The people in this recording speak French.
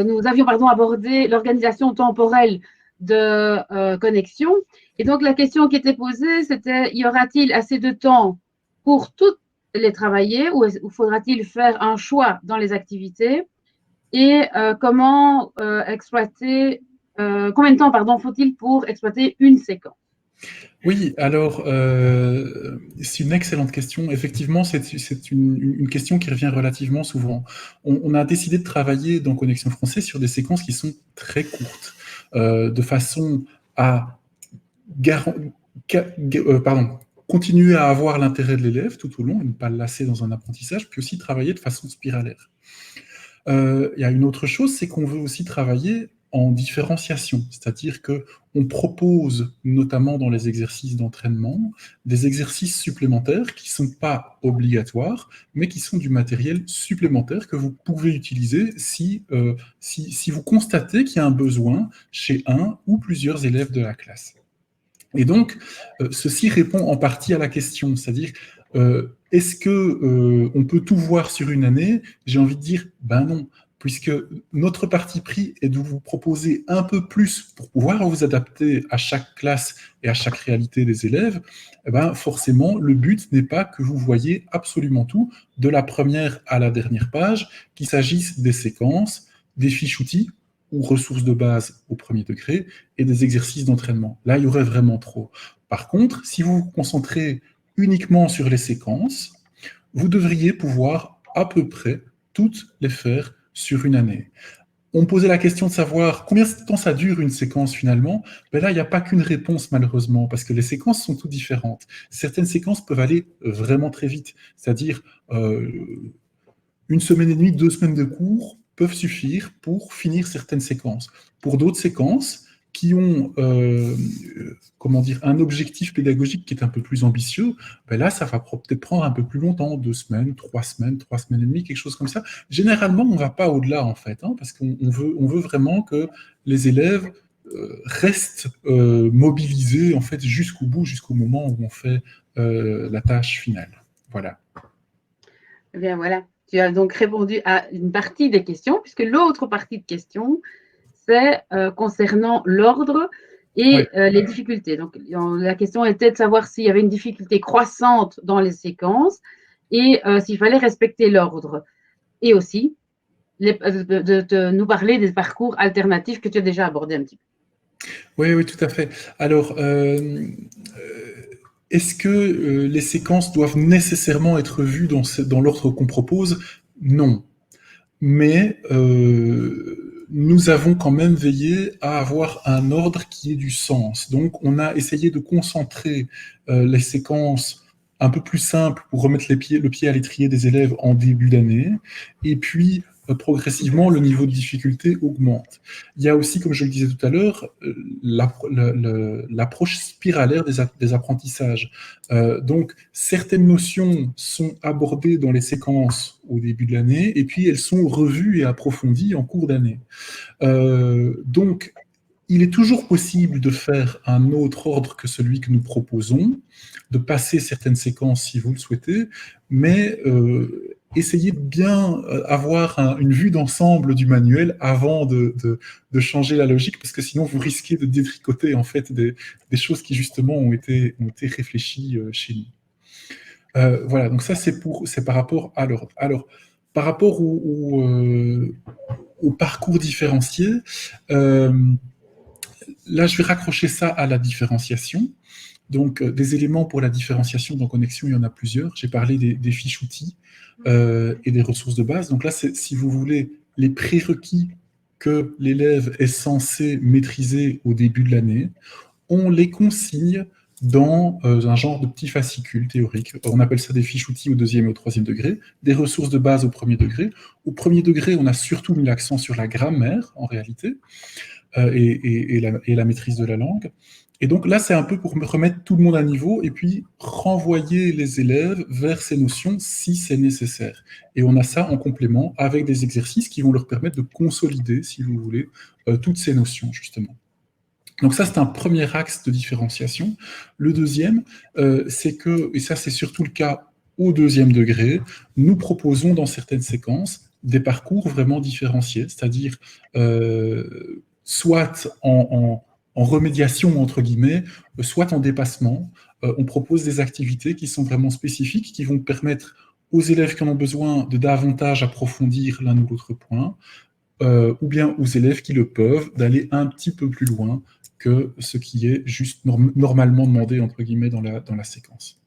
nous avions abordé l'organisation temporelle de connexion. Et donc, la question qui était posée, c'était, y aura-t-il assez de temps pour toutes les travailler ou faudra-t-il faire un choix dans les activités? Et comment exploiter, combien de temps faut-il pour exploiter une séquence? Oui, alors, c'est une excellente question. Effectivement, c'est une question qui revient relativement souvent. On a décidé de travailler dans Connexion Français sur des séquences qui sont très courtes, de façon à continuer à avoir l'intérêt de l'élève tout au long et ne pas le lasser dans un apprentissage, puis aussi travailler de façon spiralaire. Il y a une autre chose, c'est qu'on veut aussi travailler en différenciation, c'est-à-dire qu'on propose, notamment dans les exercices d'entraînement, des exercices supplémentaires qui ne sont pas obligatoires, mais qui sont du matériel supplémentaire que vous pouvez utiliser si vous constatez qu'il y a un besoin chez un ou plusieurs élèves de la classe. Et donc, ceci répond en partie à la question, c'est-à-dire, est-ce qu'on peut tout voir sur une année? J'ai envie de dire, ben non, puisque notre parti pris est de vous proposer un peu plus pour pouvoir vous adapter à chaque classe et à chaque réalité des élèves. Eh ben, forcément, le but n'est pas que vous voyez absolument tout, de la première à la dernière page, qu'il s'agisse des séquences, des fiches outils, ou ressources de base au premier degré, et des exercices d'entraînement. Là, il y aurait vraiment trop. Par contre, si vous vous concentrez uniquement sur les séquences, vous devriez pouvoir à peu près toutes les faire sur une année. On me posait la question de savoir combien de temps ça dure une séquence finalement. Ben là, il n'y a pas qu'une réponse malheureusement, parce que les séquences sont toutes différentes. Certaines séquences peuvent aller vraiment très vite, c'est-à-dire une semaine et demie, 2 semaines de cours peuvent suffire pour finir certaines séquences. Pour d'autres séquences qui ont un objectif pédagogique qui est un peu plus ambitieux, ben là, ça va peut-être prendre un peu plus longtemps, 2 semaines, 3 semaines, 3 semaines et demie, quelque chose comme ça. Généralement, on ne va pas au-delà, en fait, parce qu'on veut vraiment que les élèves restent mobilisés en fait, jusqu'au bout, jusqu'au moment où on fait la tâche finale. Voilà. Eh bien, voilà. Tu as donc répondu à une partie des questions, puisque l'autre partie de questions, c'est concernant l'ordre et les difficultés. Donc, la question était de savoir s'il y avait une difficulté croissante dans les séquences et s'il fallait respecter l'ordre. Et aussi, de nous parler des parcours alternatifs que tu as déjà abordés un petit peu. Oui, tout à fait. Alors, est-ce que les séquences doivent nécessairement être vues dans l'ordre qu'on propose? Non. Mais nous avons quand même veillé à avoir un ordre qui ait du sens. Donc, on a essayé de concentrer les séquences un peu plus simples pour remettre le pied à l'étrier des élèves en début d'année. Et puis, progressivement, le niveau de difficulté augmente. Il y a aussi, comme je le disais tout à l'heure, l'approche spiralaire des apprentissages. Donc, certaines notions sont abordées dans les séquences au début de l'année, et puis elles sont revues et approfondies en cours d'année. Donc, il est toujours possible de faire un autre ordre que celui que nous proposons, de passer certaines séquences si vous le souhaitez, mais essayez de bien avoir une vue d'ensemble du manuel avant de changer la logique, parce que sinon vous risquez de détricoter en fait des choses qui justement ont été réfléchies chez nous. Voilà, donc ça c'est par rapport à l'ordre. Alors, par rapport au parcours différencié, là je vais raccrocher ça à la différenciation. Donc, des éléments pour la différenciation dans Connexion, il y en a plusieurs. J'ai parlé des fiches outils et des ressources de base. Donc là, c'est, si vous voulez, les prérequis que l'élève est censé maîtriser au début de l'année. On les consigne dans un genre de petit fascicule théorique. On appelle ça des fiches outils au 2e et au 3e degré, des ressources de base au 1er degré. Au 1er degré, on a surtout mis l'accent sur la grammaire, en réalité, et la maîtrise de la langue. Et donc là, c'est un peu pour remettre tout le monde à niveau et puis renvoyer les élèves vers ces notions si c'est nécessaire. Et on a ça en complément avec des exercices qui vont leur permettre de consolider, si vous voulez, toutes ces notions, justement. Donc ça, c'est un premier axe de différenciation. Le deuxième, c'est que, et ça c'est surtout le cas au 2e degré, nous proposons dans certaines séquences des parcours vraiment différenciés, c'est-à-dire soit en remédiation, entre guillemets, soit en dépassement. On propose des activités qui sont vraiment spécifiques, qui vont permettre aux élèves qui en ont besoin de davantage approfondir l'un ou l'autre point, ou bien aux élèves qui le peuvent, d'aller un petit peu plus loin que ce qui est juste normalement demandé, entre guillemets, dans la séquence.